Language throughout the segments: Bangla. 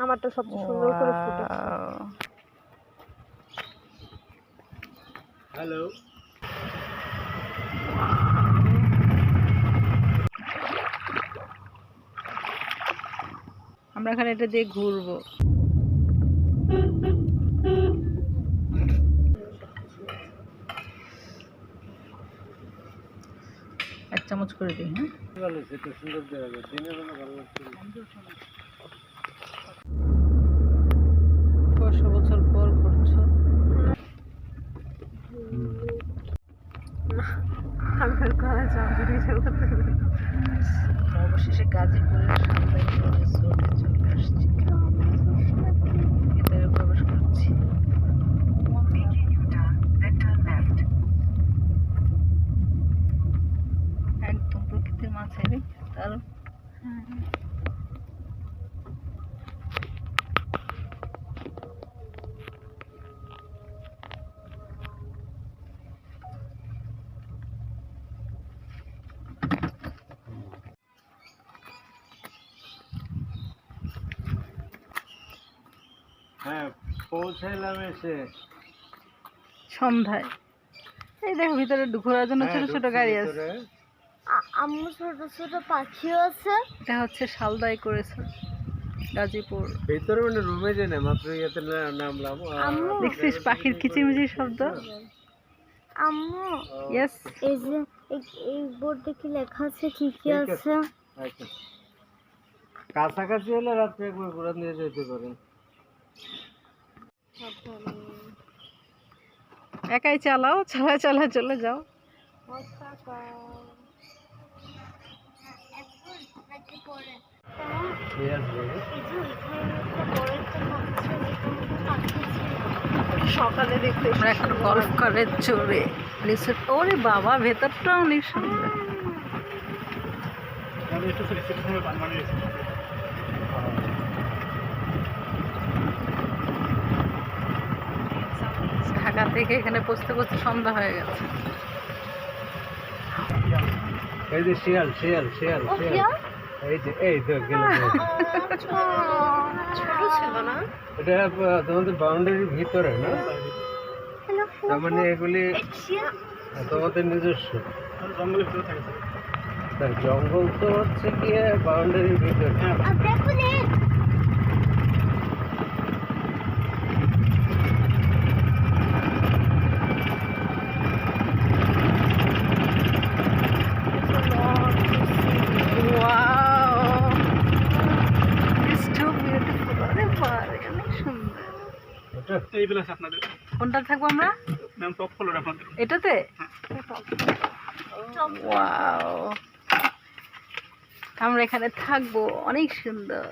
আমারটা সবচেয়ে সুন্দর করে ফুটেছে। হ্যালো, আমরা এখানে এটা দিয়ে ঘুরবো। এক চামচ করে দিই। হ্যাঁ, ভালো সেটা সুন্দর দেখা যায়, দিনের বেলা ভালো লাগছে। 400 বছর পর ঘুরছো। আমার গলা চামড়ি অবশেষে গাজীপুরের সান্দাইপুর রিসোর্টে চলে আসছি। ভিতরে প্রবেশ করছি। একদম প্রকৃতির মাঝে তার হ্যাঁ, পৌঁছাইলাম এসে সন্ধ্যায়। এই দেখো ভিতরে ঘোরার জন্য ছোট ছোট গাড়ি আছে। আম্মু ছোট ছোট পাখিও আছে। এটা হচ্ছে শালদাই করেছে গাজীপুর। ভিতরে মানে রুমে যে না মাত্র ইয়েতে নামলাম। দেখছিস পাখির কিচিরমিচির শব্দ? আম্মু ইয়েস, এই যে এই বোর্ডে কি লেখা আছে, কি কি আছে? আচ্ছা, কাছাকাছি হলে রাত্রে একবার ঘোরা নিয়ে যেতে পারেন। একাই চালাও, চালা চালা চলে যাও। সকালে দেখতে আমরা এখন গল্ফ কারে চড়ে রিসোর্ট। ওরে বাবা, ভেতরটা অনেক সুন্দর। ঢাকা থেকে এখানে পৌঁছতে পৌঁছতে সন্ধ্যা হয়ে গেছে। এই যে শিয়াল শিয়াল শিয়াল শিয়াল, এই তো গেল। ছোট ছিল না? এটা তোমাদের বাউন্ডারির ভিতরে না, তার মানে এগুলি তোমাদের নিজস্ব জঙ্গলের ভিতরে থাকে। জঙ্গল তো হচ্ছে গিয়ে বাউন্ডারির ভিতরে। Wow, it's too beautiful. আরে বারে, অনেক সুন্দর। এই বিলাস আপনাদের কোনটা থাকবো আমরা? ম্যাম টপ ফলোর আপনাদের এটাতে? ওয়াও, আমরা এখানে থাকবো, অনেক সুন্দর।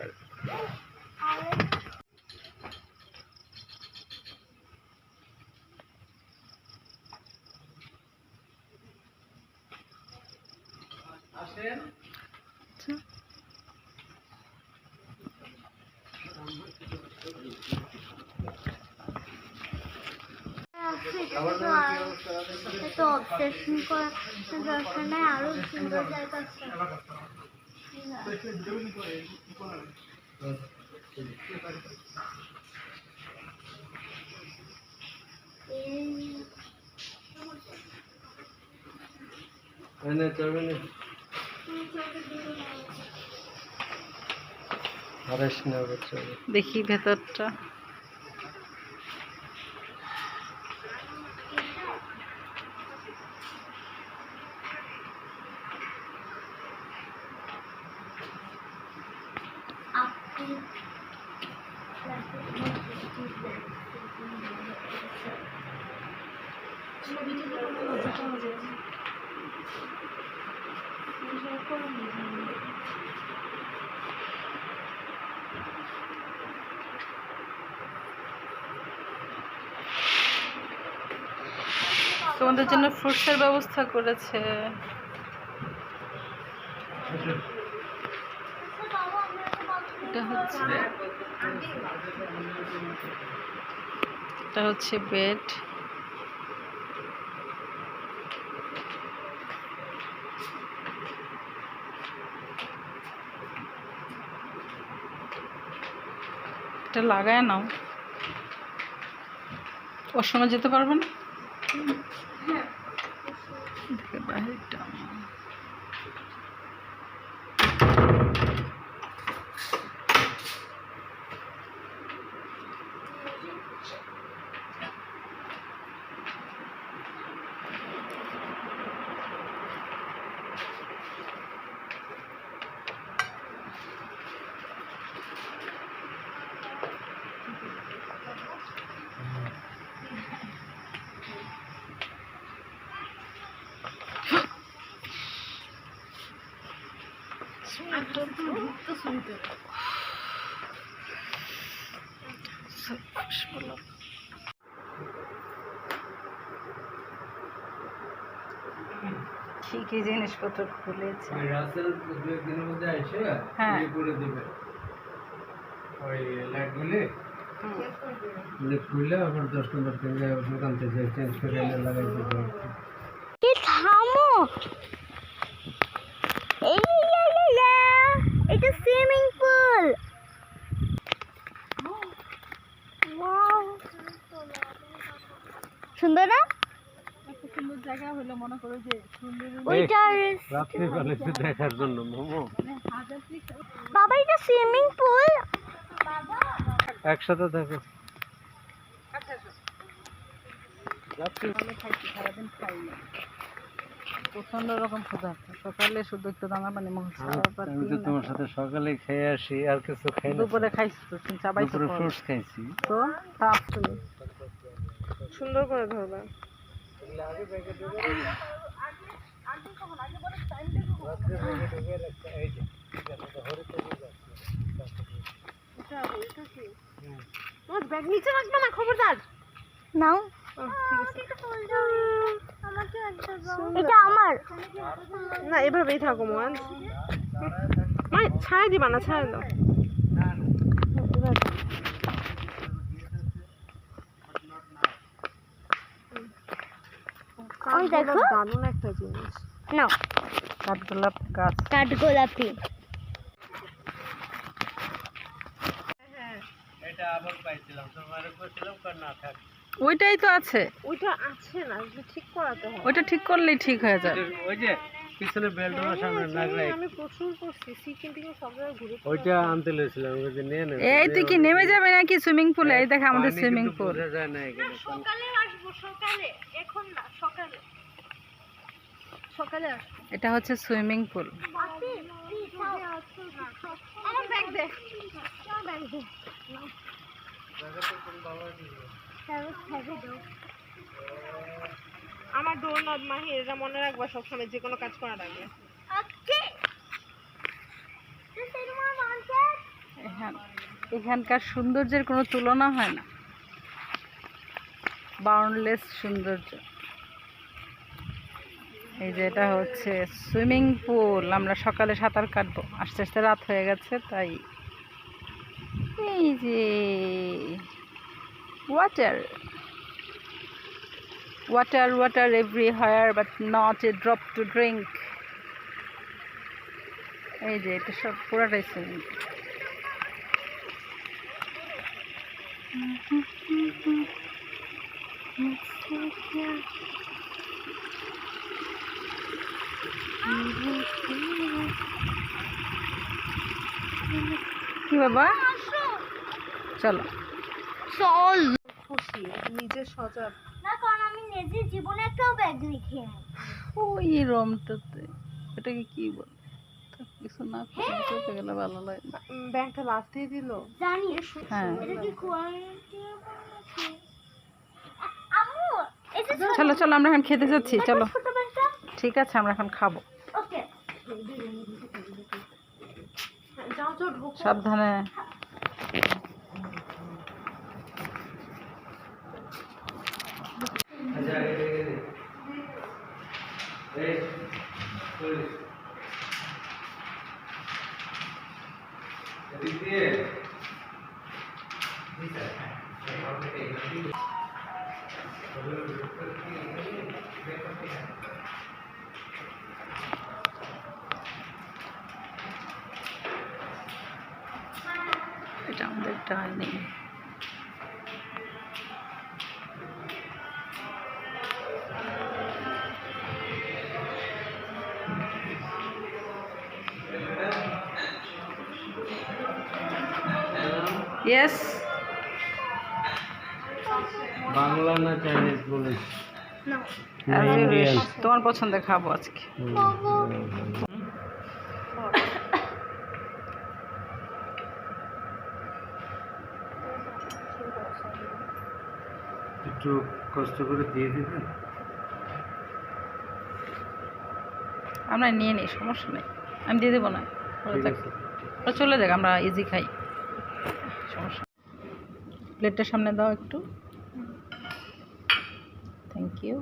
তো অবসেশন করার দরকার নাই, আরো সুন্দর জায়গা আছে। দেখি ভেতরটা। তোমাদের জন্য ফ্রুটসের ব্যবস্থা করেছে। এটা হচ্ছে বেড। এটা লাগায় নাও, ওর সময় যেতে পারবে না। বাহিরটা কি কি জিনিসপত্র খুলেছে। ওই রাসেল দু একদিনের মধ্যে এসে হ্যাঁ। ইয়ে করে দিবে ওই লাইটগুলি খুলে আবার 10 নম্বর থেকে দোকান থেকে চেঞ্জ করে এনে লাগাই দিতে হবে। কি থামো, এটা সুইমিং পুল। সুন্দর না? এত সুন্দর জায়গা হলে মনে করো যে সুন্দর ওইটা রাত্রিবেলা একটু দেখার জন্য মোমো বাবা, এটা সুইমিং পুল। একসাথে দেখো। খাইছি, সারাদিন খাই না, প্রচন্ড রকম ক্ষুধা। সকালে শুধু একটু দানা পানি আমি তো তোমার সাথে সকালে খেয়ে আসি, আর কিছু খাই না। দুপুরে খাইছি তো, চাবাই দুপুরে ফ্রুটস খাইছি। তো তাপ তুমি সুন্দর করে ধরবে। ব্যাগ নিচে রাখবে না, খবরদার। নাও, এটা আমার। না, এভাবেই থাকো মোয়াজ। ছাড়াই দিবা না, ছাড়াই দাও। ওই দেখো, দারুণ একটা জিনিস। নাও, কাঠগোলাপ গাছ। কাঠগোলাপি। এটা আবার পাইছিলাম, তোমারে কইছিলাম কর না থাক। ওইটাই তো আছে, ওইটা আছে না, ঠিক করাতে হবে। ওইটা ঠিক করলেই ঠিক হয়ে যায়। ওই যে পিছনে বেল্টের সামনে নাগরাই, আমি প্রচুর করছি, সিকিম থেকে সব জায়গায় ঘুরে ওইটা আনতে লইছিলাম, ওই যে নিয়ে নে। এই তুই কি নেমে যাবে নাকি সুইমিং পুলে? এই দেখ আমাদের সুইমিং পুল। বোঝা যায় না এখানে। সকালে আসবো, সকালে, এখন না, সকালে সকালে আসবো। এটা হচ্ছে সুইমিং পুল। আমার ব্যাগ দে, আমার ব্যাগ দে। আমার ডোরনট মাহি, এটা মনে রাখবা সবসময়, যে কোনো কাজ করার আগে। এখানকার সৌন্দর্যের কোনো তুলনা হয় না, বাউন্ডলেস সৌন্দর্য। এই যে এটা হচ্ছে সুইমিং পুল। আমরা সকালে সাঁতার কাটবো, আস্তে আস্তে রাত হয়ে গেছে তাই। এই যে water water water everywhere, but not a drop to drink. এই যে এটা সব পুরাটাই সুইমিং পুল। কি বাবা, চলো। চল। খুশি, নিজের সজাগ। না, কারণ আমি নিজের জীবনে একটাও ব্যাগ রেখে নাই। ওই রমটাতে এটাকে কি বলে, কিছু না করতে গেলে ভালো লাগে না। ব্যাগটা লাস্টেই দিল। জানি। হ্যাঁ, এটা কি কোয়ালিটি আছে? আম্মু, এটা চলো চলো, আমরা এখন খেতে যাচ্ছি, চলো। ছোট ব্যাগটা। ঠিক আছে, আমরা এখন খাবো। ওকে। যাও যাও, ঢোকো। সাবধানে। আচ্ছা এই পুলিশ এদিক দিয়ে এটা আমাদের ডাইনিং। ইয়েস। বাংলা না চাইনিজ বলিস? No. তোমার পছন্দের খাবো আজকে। একটু কষ্ট করে দিয়ে দিবেন। আমরা নিয়ে নিই, সমস্যা নেই, আমি দিয়ে দেবো না। ওরা ঠিক থাক, আছে। ওরা চলে যাক, আমরা ইজি খাই, সমস্যা। প্লেটটা সামনে দাও একটু। Thank you.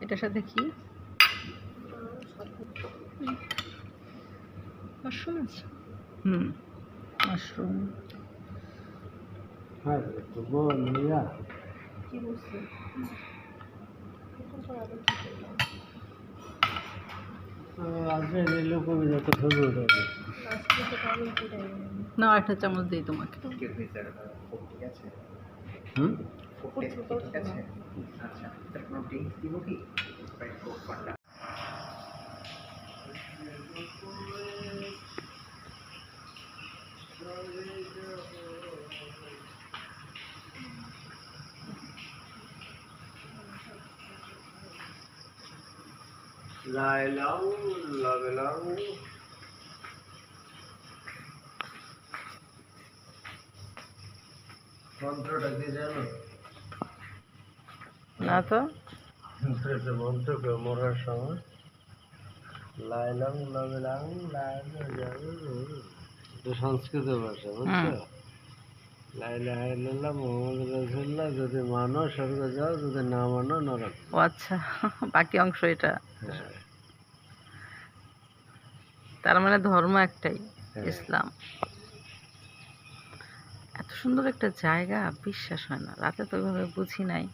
এটার সাথে কি মাশরুম আছে? মাশরুম। হ্যাঁ তো বল মিয়া। আসবে রেলো কমে যত ছবি উঠাবে। না, একটা চামচ দিই তোমাকে। হুম। লাইলাম লাবেলাম। মন্ত্রটা কি জানো? না তো। মন্ত্রকে মরার সময় লাইলাম লাবেলাম এটা সংস্কৃত ভাষা, বুঝছো? লাইলা হাইলাল্লাহ মোহাম্মদ রাসূলুল্লাহ, যদি মানো স্বর্গ যাও, যদি না মানো নরক। ও আচ্ছা, বাকি অংশ এটা। হ্যাঁ। তার মানে ধর্ম একটাই, হ্যাঁ। ইসলাম। এত সুন্দর একটা জায়গা, বিশ্বাস হয় না, রাতে তো ওইভাবে বুঝি নাই।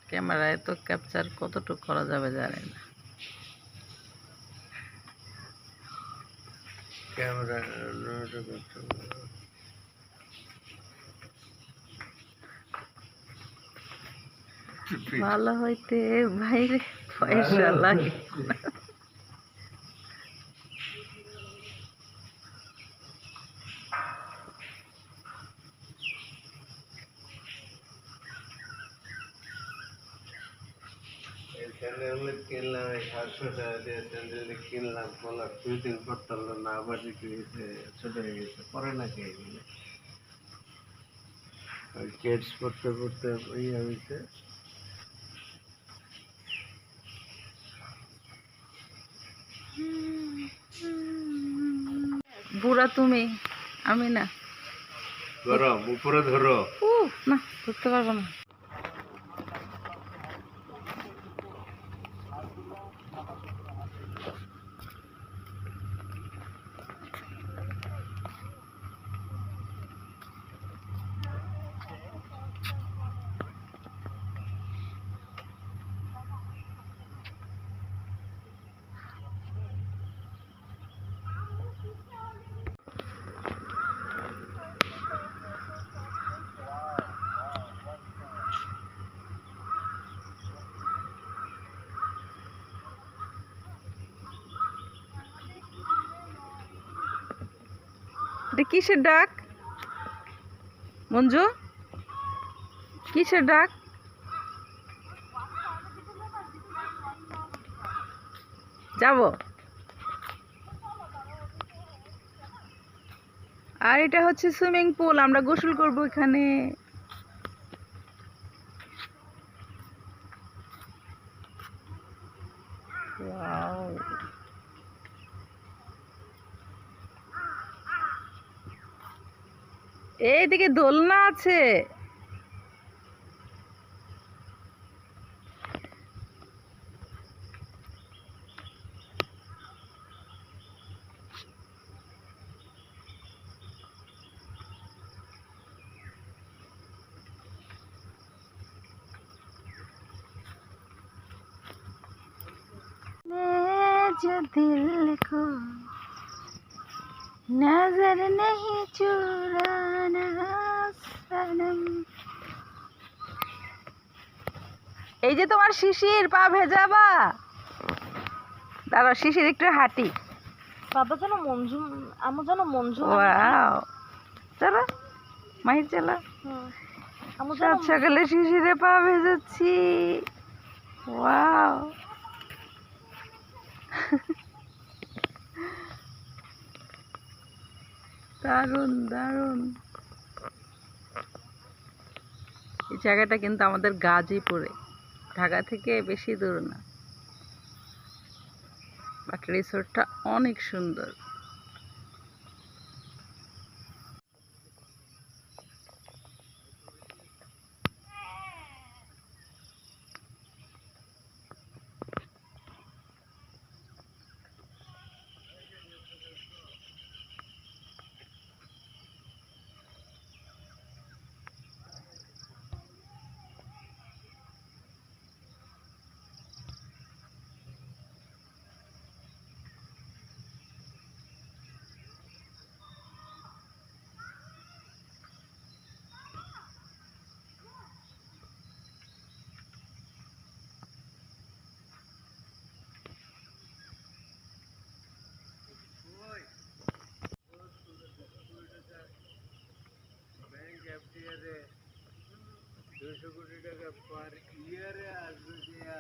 ক্যামেরায় তো ক্যাপচার কতটুকু করা যাবে জানি না। ক্যামেরা ভালো হইতে বাইরে পয়সা লাগে। স্যান্ডেল কিনলাম 700 টাকা দিয়ে, স্যান্ডেল কিনলাম, বলা 2-3 করতাম না, আবার ছোট হয়ে গেছে, পরে না খেয়ে গেলে কেটস পড়তে পড়তে ইয়ে হয়েছে। বুড়া তুমি, আমি না। গরম উপরে ধরো। না, ধরতে পারবো না। এটা কিসের ডাক মঞ্জু? কিসের ডাক? যাব। আর এটা হচ্ছে সুইমিং পুল, আমরা গোসল করব এখানে। ওয়াও, এইদিকে দোলনা আছে। जो दिल को नजर नहीं चुराना सनम। এই যে তোমার শিশির, পা ভেজাবা। দাঁড়াও, শিশির একটু হাঁটি। বাবা যেন মঞ্জু, আমার যেন মঞ্জু। ওয়াও, চলো মাহির চলো। আমার সাত সকালে শিশিরে পা ভেজাচ্ছি। ওয়াও, দারুণ দারুণ। এই জায়গাটা কিন্তু আমাদের গাজীপুরে, ঢাকা থেকে বেশি দূর না, বাট রিসোর্টটা অনেক সুন্দর। ব্যাংক এফডিআরে 200 কোটি টাকা পার ইয়ারে আসবে দিয়া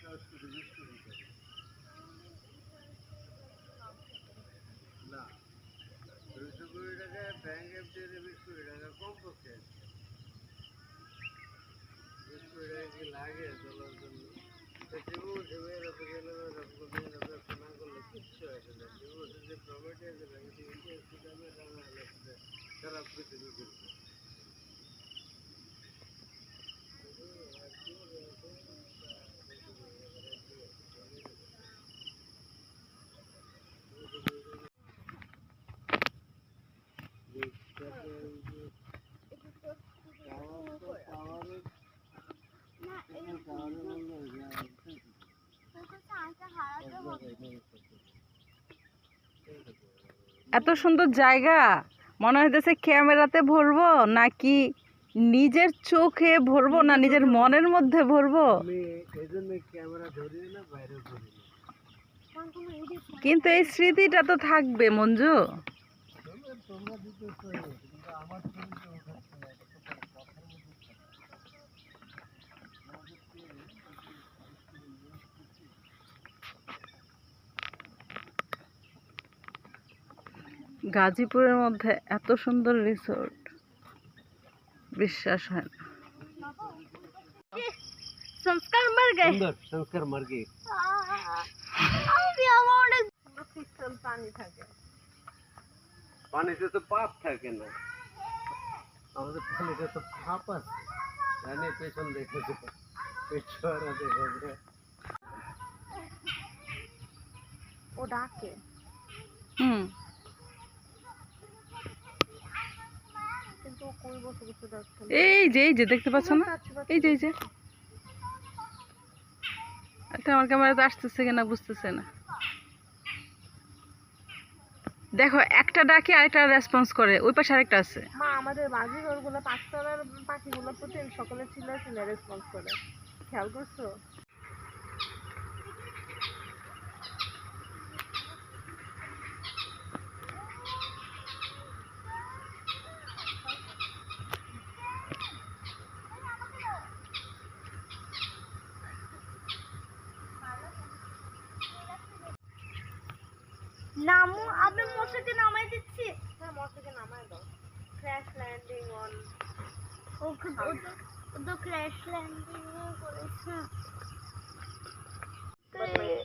10 কোটি 20 কোটি টাকা। না, 200 কোটি টাকা ব্যাংক এফডিআরে 20 কোটি টাকা কম পক্ষে আছে। 20 কোটি টাকা কি লাগে চলার জন্য? যেমন সেমের হাতে গেলে না করলে কিচ্ছু আসে না। যেমন যে প্রপার্টি আছে ব্যাংকে ইন্টারেস্ট দামে দামে আসলে তারা পৃথিবী করবে। এত সুন্দর জায়গা, মনে হইতেছে ক্যামেরাতে ভরবো নাকি নিজের চোখে ভরবো না নিজের মনের মধ্যে ভরবো। আমি এই জন্য ক্যামেরা ধরি না, বাইরে ধরি না। কিন্তু এই স্মৃতিটা তো থাকবে মঞ্জু। তোমরা দিতেছো কিন্তু আমার ছবিটা ওঠাচ্ছে না, এটা তো কথার মধ্যে গাজীপুরের মধ্যে এত সুন্দর রিসোর্ট বিশ্বাস হয় না। संस्कार मर गए। সুন্দর সংস্কার মর গিয়ে अभी हमारे ক্রিস্টাল পানি থাকে। পানিতে তো পাপ থাকে না, আমাদের পানিতে তো পাপ আছে। জানি পেছন দেখে পেছরা দেখে ও ডাকে। কিন্তু ও কই বসে বসে ডাকছে না। এই যে দেখতে পাচ্ছ না, এই যে একটা আমার ক্যামেরাতে আসতেছে কিনা বুঝতেছে না। দেখো একটা ডাকে আরেকটা রেসপন্স করে, ওই পাশে আরেকটা আছে। মা আমাদের বাজি ঘরগুলো পাঁচতলার পাখিগুলো প্রতিদিন সকালে চিল্লা রেসপন্স করে, খেয়াল করছো? नामू अबे मोसे के नामाई दिच्छी। হ্যাঁ মশাকে নামায় দাও। Crash landing on. ओ तो क्रैश लैंडिंग करेছে।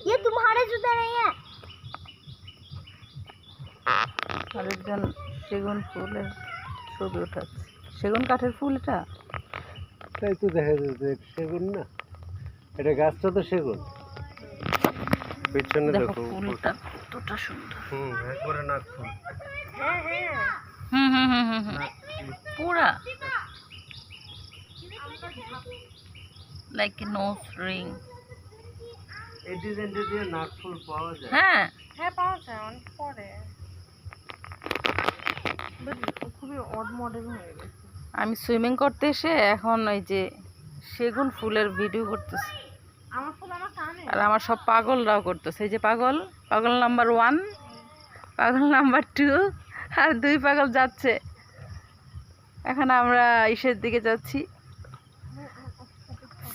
ये तुम्हारे जूते नहीं है। আরেকজন সেগুন ফুলের ছবি উঠাচ্ছে। সেগুন কাঠের ফুল এটা? তাই তো দেখা যাচ্ছে সেগুন না, এটা গাছটা তো সেগুন। পিছনে দেখো দেখো ফুলটা কতটা সুন্দর। একবারে নাক ফুল। হ্যাঁ হ্যাঁ পুরা লাইক এ নোজ রিং। এই ডিজাইনটা দিয়ে নাকফুল পাওয়া যায়। হ্যাঁ, হ্যাঁ পাওয়া যায় অনেক পরে, খুবই অড মডেল হয়ে গেছে। আমি সুইমিং করতে এসে এখন ওই যে সেগুন ফুলের ভিডিও করতেছি, আমার ফুল আমার কানে। আর আমার সব পাগলরাও করতেছে। এই যে পাগল, পাগল নাম্বার 1, পাগল নাম্বার 2, আর 2 পাগল যাচ্ছে। এখন আমরা ইসের দিকে যাচ্ছি,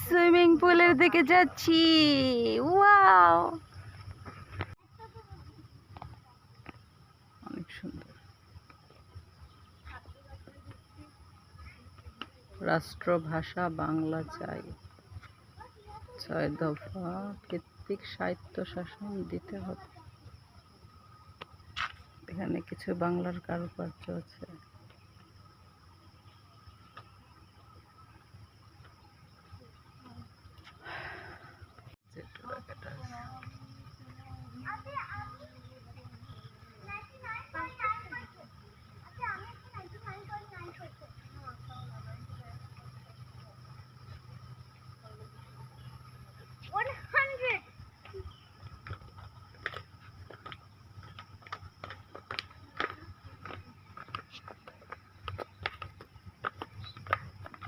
সুইমিং পুলের দিকে যাচ্ছি। ওয়াও, অনেক সুন্দর। রাষ্ট্রভাষা বাংলা চাই, 6 দফা কৃত্রিক সাহিত্য শাসন দিতে হবে। এখানে কিছু বাংলার কারুকার্য আছে।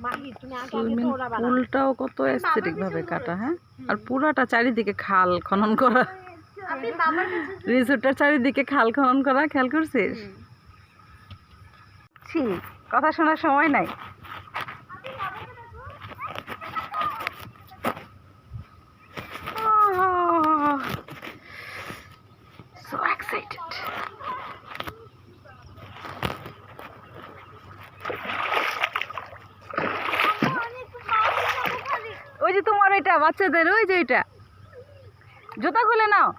মাহি তুমি আগে আগে সুইমিং তো ওরা বানাও। পুলটাও কত এস্থেটিক ভাবে কাটা, হ্যাঁ, আর পুরাটা চারিদিকে খাল খনন করা। আপনি বাবার কাছে রিসোর্টটার চারিদিকে খাল খনন করা, খেয়াল করছিস? ছি, কথা শোনার সময় নাই। So excited. ওই যে তোমার এটা বাচ্চাদের, ওই যে এটা, জুতা খুলে নাও।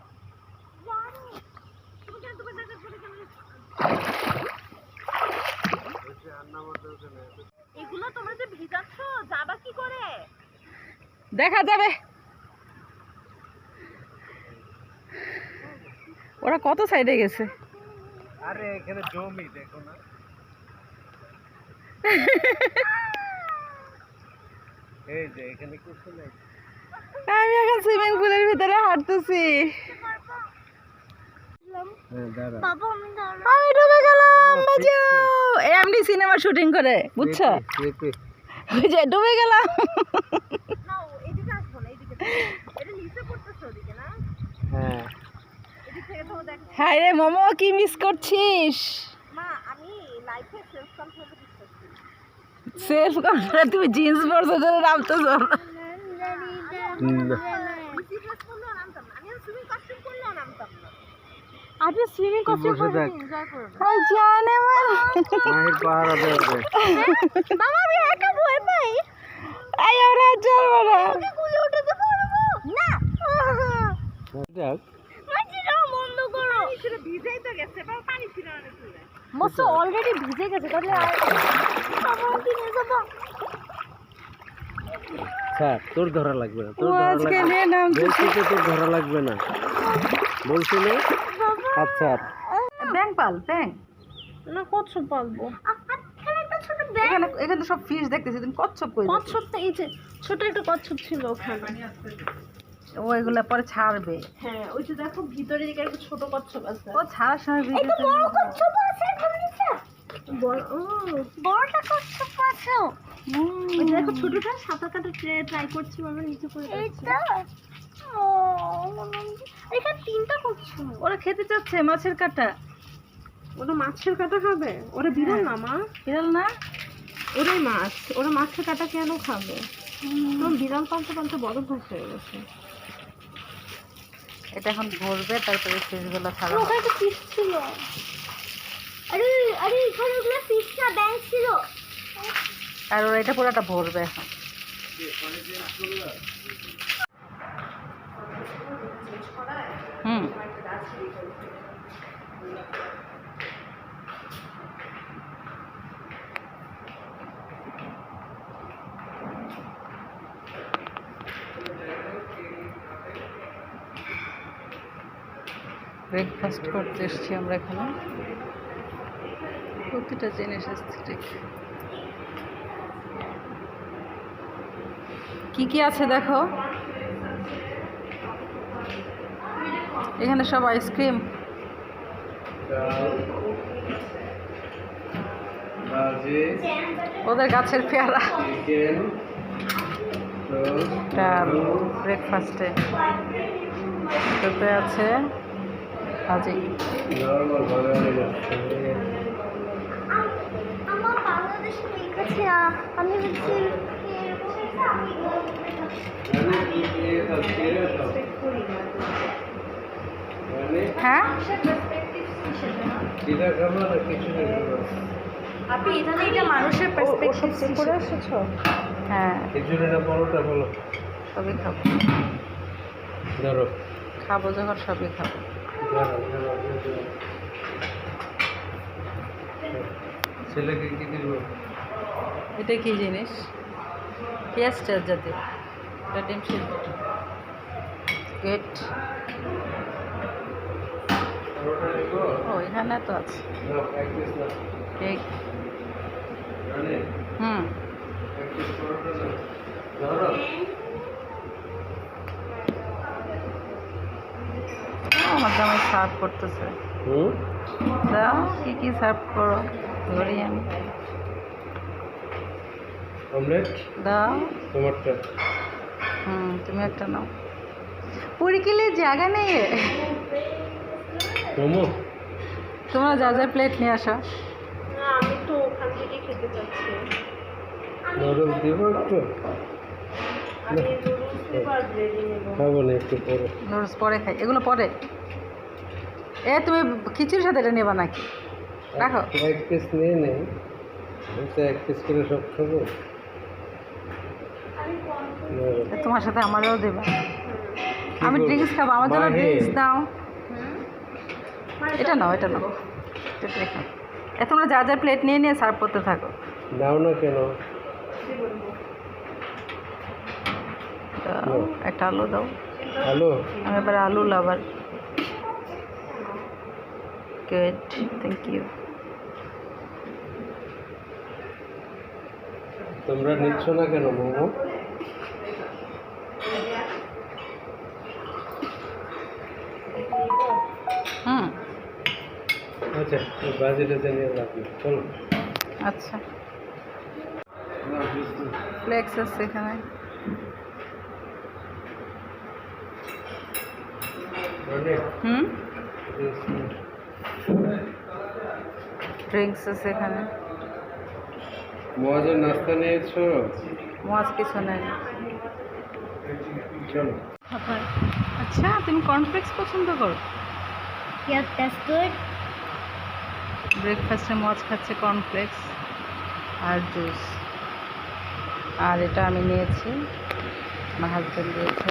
এগুলো তোমরা যে ভিজাচ্ছ যাবা কি করে? দেখা যাবে ওরা কত সাইডে গেছে। আরে এখানে জমি দেখো না। এই যে এখানে কিছু নাই। আমি এখন সুইমিং পুলের ভিতরে হাঁটতেছি। হ্যাঁ দাঁড়া। বাবা আমি দাঁড়াবো। আমি ডুবে গেলাম, বাঁচাও। এই আমি সিনেমা শুটিং করে, বুঝছো? ওই যে ডুবে গেলাম। না এদিকে আসবো না, এদিকে এটা নিচে পড়তেছে ওদিকে না, হ্যাঁ এদিক থেকে তো দেখ। হায় রে মোমো, কি মিস করছিস? মা আমি লাইফে সেলফ কন্ট্রোল করতেছি। সেলফ কনফিডেন্স, তুমি জিন্স পরছো ধরে নামতেছো। সিরিয়াস করলেও নামতাম না, আমি সুইমিং কস্টিউম করলেও নামতাম না। আপনি সুইমিং বসে থাক। এনজয় করবে। ওই জানে আমার। মাহির পাহারা দেবে। বাবা আমি একা ভয় পাই। এই ওরা চলবো না। কুলে উঠতে পারবো না। দেখ মাঝিরা বন্ধ করো। সেটা ভিজেই তো গেছে, বাবা পানি ছিল না চুলে। মস্ত অলরেডি ভিজে গেছে, তাহলে আর বাবা কি নিয়ে যাবো? স্যার তোর ধরা লাগবে না, তোর ও ধরা আজকে লাগবে নিয়ে না। নাম বলছি তো তোর ধরা লাগবে না, বলছি না। আচ্ছা ব্যাং পাল, ব্যাং। না কচ্ছপ পালবো। এখানে একটা ছোট ব্যাগ। এখানে এখানে তো সব ফিশ দেখতেছি, তুমি কচ্ছপ কই? কচ্ছপটা এই যে ছোট একটা কচ্ছপ ছিল ওখানে। ও এগুলা পরে ছাড়বে। হ্যাঁ ওই যে দেখো ভিতরে দিকে একটা ছোট কচ্ছপ আছে। ও ছাড়ার সময় এই তো বড় কচ্ছপ আছে এখানে নিচে। বড় ও বড়টা কচ্ছপ আছে। ওই যে দেখো ছোটটা সাঁতার কাটা ট্রাই করছি, আমরা নিচে করে এইটা ও এখানে তিনটা কচ্ছপ। ওরা খেতে চাচ্ছে মাছের কাটা। ওরা মাছের কাটা খাবে? ওরা বিড়াল না মা, বিড়াল না? ওরাই মাছ। ওরা মাছের কাটা কেন খাবে? তোমার বিড়াল পালতে পালতে বড় ভয় হয়ে গেছে। এটা এখন ভরবে, তারপরে ফিশগুলো ছাড়া হবে। ওখানে একটা ফিশ ছিল। আরে আরে এখানে ওগুলো ফিশ না, ব্যাঙ ছিল। আর ওরা এটা পুরোটা ভরবে এখন। হুম, ব্রেকফাস্ট করতে এসেছি আমরা এখানে। প্রতিটা জিনিস এস্থেটিক। কি কি আছে দেখো। এখানে সব আইসক্রিম। ডাল, ভাজি, ওদের গাছের পেয়ারা। চিকেন, রোস্ট, ডাল ব্রেকফাস্টে। এটাতে আছে ভাজি। নরমাল বাঙালি আমার বাংলাদেশে মিল্ক আছে আমি হচ্ছে হ্যাঁ চিলা খাবো না কিছু আপনি এখানে এটা মানুষের পার্সপেক্টিভ করে এসেছো। হ্যাঁ খিচুড়ি না পরোটা বলো সবই খাবো। ধরো খাবো যখন সবই খাবো। ছেলেকে কি দিব? এটা কি জিনিস? পেঁয়াজ টেয়াজ জাতীয়। এটা ডিম সিদ্ধ। গেট। পরোটা দিব? ও এখানে তো আছে না এক পিস না কেক। জানি হুম এক পিস পরোটা না ধরো আমার জামাই সার্ভ করতেছে। হুম দাও কি কি সার্ভ করো ধরি আমি। অমলেট দাও। টমাটো তুমি একটা নাও। পুরি के लिए জায়গা নেই है। মোমো তোমরা যা যা প্লেট নিয়ে আসো। না আমি তো ওখান থেকে খেতে চাচ্ছি। নুডলস দিব একটু আমি নুডলস নেবো আর ব্রেডই নেবো। খাবো না একটু পরে নুডলস পরে খাই, এগুলো পরে। তুমি খিচুড়ির সাথে এটা নেবা নাকি? রাখো। এক পিস নিয়ে নেই তো এক পিস করে সব খাবো তোমার সাথে আমারও দেবা। আমি ড্রিঙ্কস খাবো, আমার জন্য ড্রিঙ্কস দাও। এটা নাও এটা নাও এটা রেখো। তোমরা যা যা প্লেট নিয়ে নিয়ে সার্ভ করতে থাকো। দাও না কেন দাও একটা আলু দাও। হ্যালো আমি এবার আলু লাভার। Good thank you. তোমরা নিচ্ছ না কেন মোমো? হুম আচ্ছা বাজেটে জানিয়ে রাখি চলো আচ্ছা ফ্লেক্স আছে এখানে। হুম ড্রিঙ্কস আছে এখানে। মজার নাস্তা নিয়েছো? মাছ কিছু নেই। চলো আচ্ছা তুমি কর্নফ্লেক্স পছন্দ করো? Yes, that's good. ব্রেকফাস্টে মাছ খাচ্ছে কর্নফ্লেক্স আর জুস। আর এটা আমি নিয়েছি, আমার হাজব্যান্ড দিয়েছে।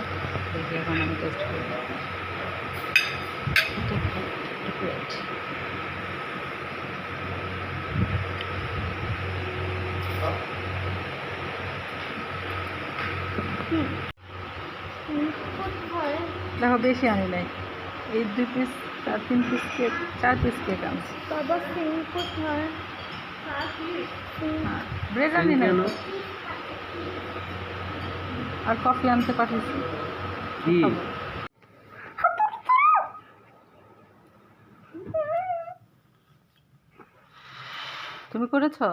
এখন আমি টেস্ট করব। প্লেট দেখো বেশি আনি নাই, এই 2 piece 3 piece cake 4 piece cake আনছি। বাবা সিং কোথায়? ব্রেড আনি নাই আর কফি আনতে পাঠিয়েছি। কি তুমি করেছো?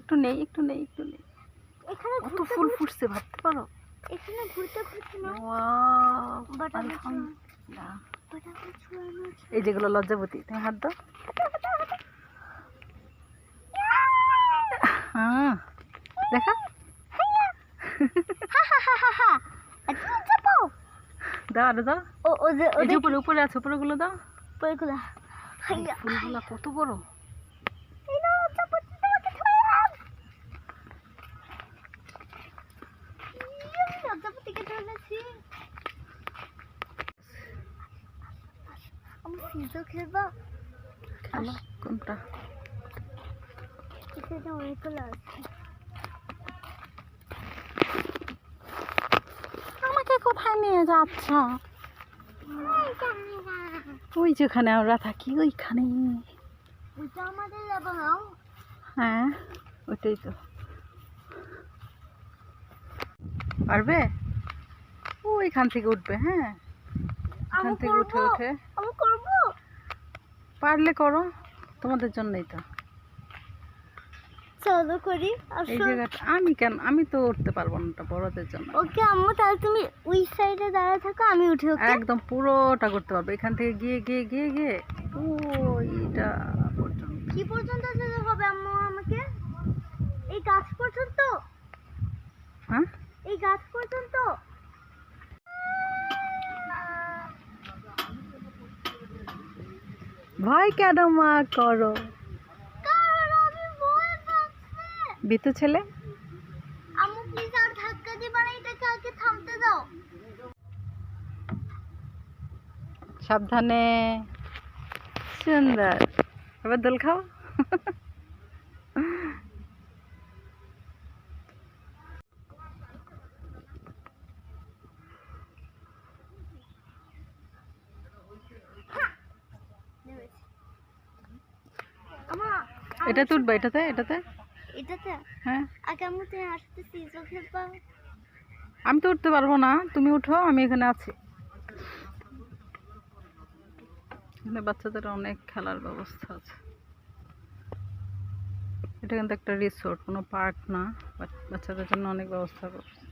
একটু নেই একটু নেই একটু নেই। এখানে কত ফুল ফুটছে ভাবতে পারো? এখানে ঘুরতে ঘুরতে না ওয়াও বাট আমি আলহামদুলিল্লাহ। বাট আমি ছুঁয়ানো আছে। এই যেগুলো লজ্জাবতী, তুমি হাত দাও। হ্যাঁ দেখা দাও আরো দাও। ও ও যে এই যে উপরে উপরে আছে, উপরেগুলো দাও। পয়গুলা হাইয়া ফুলগুলো কত বড়। লজ্জাপতিকে ধরেছি। আমি সিজো খেলবো। খেলো কোনটা? এখানে অনেকগুলো আছে। নিয়ে যাচ্ছ? ওই যেখানে আমরা থাকি ওইখানে। ওইটা আমাদের লেবানন। হ্যাঁ ওইটাই তো। পারবে? ওইখান থেকে উঠবে। হ্যাঁ এখান থেকে উঠে উঠে আমি করব। পারলে করো, তোমাদের জন্যই তো। চলো করি। এই জায়গাটা আমি তো উঠতে পারবো না, ওটা বড়দের জন্য। ওকে আম্মু, তাহলে তুমি ওই সাইডে দাঁড়িয়ে থাকো, আমি উঠে। ওকে একদম পুরোটা করতে পারবে, এখান থেকে গিয়ে গিয়ে গিয়ে গিয়ে ওইটা পর্যন্ত। কি পর্যন্ত যেতে হবে আম্মু আমাকে? এই গাছ পর্যন্ত? হ্যাঁ এই গাছ পর্যন্ত? ভয় কেন মা করো? কারণ আমি ভয় পাচ্ছি। বিতু ছেলে, আম্মু প্লিজ আর ধাক্কা দিবা না, এটাকে আগে থামতে দাও। সাবধানে। সুন্দর। এবার দোল খাও। আম্মা এটাতে উঠবে, এটাতে এটাতে। এটাতে হ্যাঁ আগে আম্মু তুমি আমার সাথে সিজো খেলবা। আমি তো উঠতে পারবো না, তুমি উঠো, আমি এখানে আছি। এখানে বাচ্চাদের অনেক খেলার ব্যবস্থা আছে। এটা কিন্তু একটা রিসোর্ট, কোনো পার্ক না, বাট বাচ্চাদের জন্য অনেক ব্যবস্থা করছে।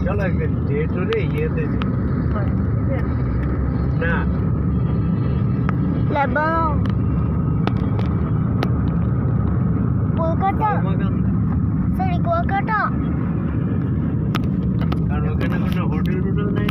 চলো একদিন ডে টুরে ইয়েতে না লেবানন, কলকাতা, সরি কলকাতা। কারণ ওখানে কোনো হোটেল টোটেল নাই।